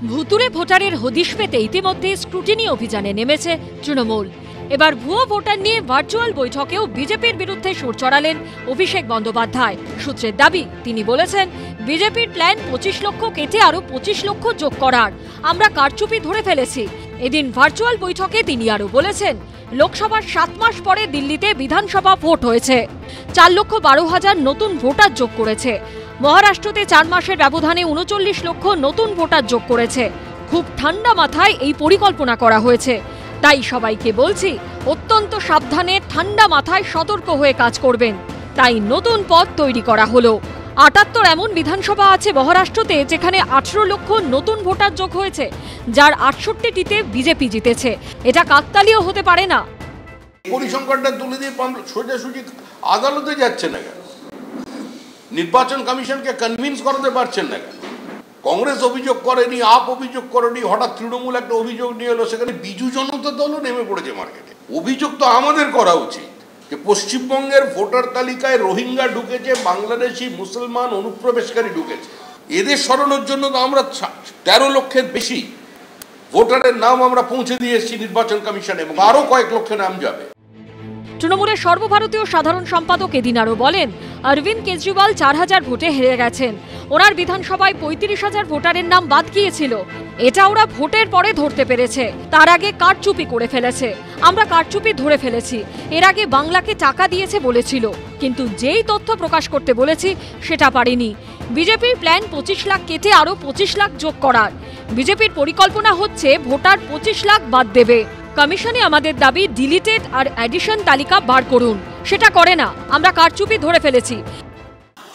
ভুতুরে ভোটারের হদিশ পেতে ইতিমধ্যে স্ক্রুটিনি অভিযানে নেমেছে তৃণমূল। এবার ভুয়ো ভোটার নিয়ে ভার্চুয়াল বৈঠকেও বিজেপির বিরুদ্ধে সুর চড়ালেন অভিষেক বন্দ্যোপাধ্যায়। সূত্রের দাবি, তিনি বলেছেন, বিজেপির প্ল্যান 25 লক্ষ কেটে আরো 25 লক্ষ যোগ করার। আমরা কারচুপি ধরে ফেলেছি। এদিন ভার্চুয়াল বৈঠকে তিনি আরো বলেছেন, লোকসভার 7 মাস পরে দিল্লিতে বিধানসভা ভোট হয়েছে, 4,12,000 নতুন ভোটার যোগ করেছে। মহারাষ্ট্রতে 4 মাসের ব্যবধানে 39 লক্ষ নতুন ভোটার যোগ করেছে। খুব ঠান্ডা মাথায় এই পরিকল্পনা করা হয়েছে। তাই সবাইকে বলছি, অত্যন্ত সাবধানে ঠান্ডা মাথায় সতর্ক হয়ে কাজ করবেন। তাই নতুন পথ তৈরি করা হলো। 78 এমন বিধানসভা আছে মহারাষ্ট্রতে যেখানে 18 লক্ষ নতুন ভোটার যোগ হয়েছে, যার 68টিতে বিজেপি জিতেছে। এটা কাকতালীয় হতে পারে না। পরিসংখ্যানটা তুলে দিয়ে সোজাসুজি আদালতে যাচ্ছে না কেন? নির্বাচন কমিশনকে কনভিন্স করাতে পারছেন না কেন? কংগ্রেস অভিযোগ করেনি, আপ অভিযোগ করেনি, হঠাৎ তৃণমূল একটা অভিযোগ নিয়ে এলো, সেখানে বিজু জনতা দলও নেমে পড়েছে মার্কেটে। অভিযোগ তো আমাদের করা উচিত যে পশ্চিমবঙ্গের ভোটার তালিকায় রোহিঙ্গা ঢুকেছে, বাংলাদেশি মুসলমান অনুপ্রবেশকারী ঢুকেছে। এদের সরানোর জন্য তো আমরা 13 লক্ষের বেশি ভোটারের নাম আমরা পৌঁছে দিয়ে এসেছি নির্বাচন কমিশনে, এবং আরো কয়েক লক্ষ নাম যাবে। তৃণমূলের সর্বভারতীয় সাধারণ সম্পাদক এদিন আরও বলেন, অরবিন্দ কেজরিওয়াল 4000 ভোটে হেরে গেছেন। ওনার বিধানসভায় 35,000 ভোটারের নাম বাদ গিয়েছিল। এটা ওরা ভোটের পরে ধরতে পেরেছে, তার আগে কারচুপি করে ফেলেছে। আমরা কারচুপি ধরে ফেলেছি। এর আগে বাংলাকে টাকা দিয়েছে বলেছিল, কিন্তু যেই তথ্য প্রকাশ করতে বলেছি সেটা পারেনি। বিজেপির প্ল্যান 25 লাখ কেটে আরো 25 লাখ যোগ করার। বিজেপির পরিকল্পনা হচ্ছে ভোটার 25 লাখ বাদ দেবে। কমিশনে আমাদের দাবি, ডিলিটেড আর অ্যাডিশন তালিকা বার করুন। সেটা করে না, আমরা কারচুপি ধরে ফেলেছি।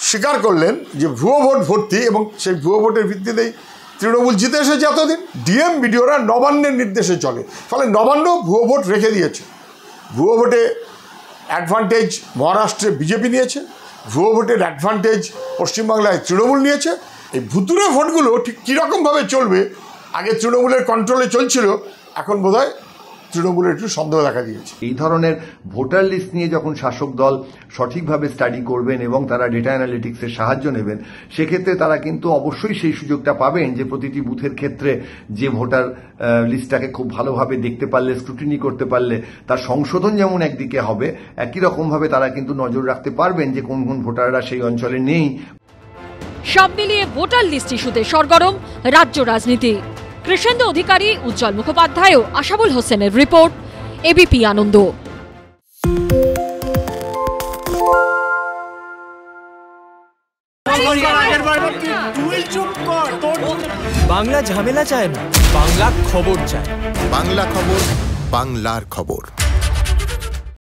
স্বীকার করলেন যে ভুয়ো ভোট ভর্তি, এবং সেই ভুয়ো ভোটের ভিত্তিতেই তৃণমূল জিতে এসেছে এতদিন। ডিএম বিডিওরা নবান্নের নির্দেশে চলে, ফলে নবান্ন ভুয়ো ভোট রেখে দিয়েছে। ভুয়ো ভোটে অ্যাডভান্টেজ মহারাষ্ট্রে বিজেপি নিয়েছে, ভুয়ো ভোটের অ্যাডভান্টেজ পশ্চিমবাংলায় তৃণমূল নিয়েছে। এই ভুতুরে ভোটগুলো ঠিক কীরকমভাবে চলবে, আগে তৃণমূলের কন্ট্রোলে চলছিল, এখন বোধহয় তৃণমূলের একটু সন্দেহ দেখা দিয়েছে। এই ধরনের ভোটার লিস্ট নিয়ে যখন শাসক দল সঠিকভাবে স্টাডি করবেন এবং তারা ডেটা অ্যানালিটিক্সের সাহায্য নেবেন, সেক্ষেত্রে তারা কিন্তু অবশ্যই সেই সুযোগটা পাবেন যে প্রতিটি বুথের ক্ষেত্রে যে ভোটার লিস্টটাকে খুব ভালোভাবে দেখতে পারলে, স্ক্রুটিনি করতে পারলে তার সংশোধন যেমন একদিকে হবে, একই রকমভাবে তারা কিন্তু নজর রাখতে পারবেন যে কোন কোন ভোটাররা সেই অঞ্চলে নেই। সব মিলিয়ে ভোটার লিস্ট ইস্যুতে সরগরম রাজ্য রাজনীতি। কৃষ্ণেন্দু অধিকারী, উজ্জ্বল মুখোপাধ্যায় ও আশাবুল হোসেনের রিপোর্ট, এবিপি আনন্দ। বাংলা ঝামেলা চায় না, বাংলা খবর চায়। বাংলা খবর, বাংলার খবর।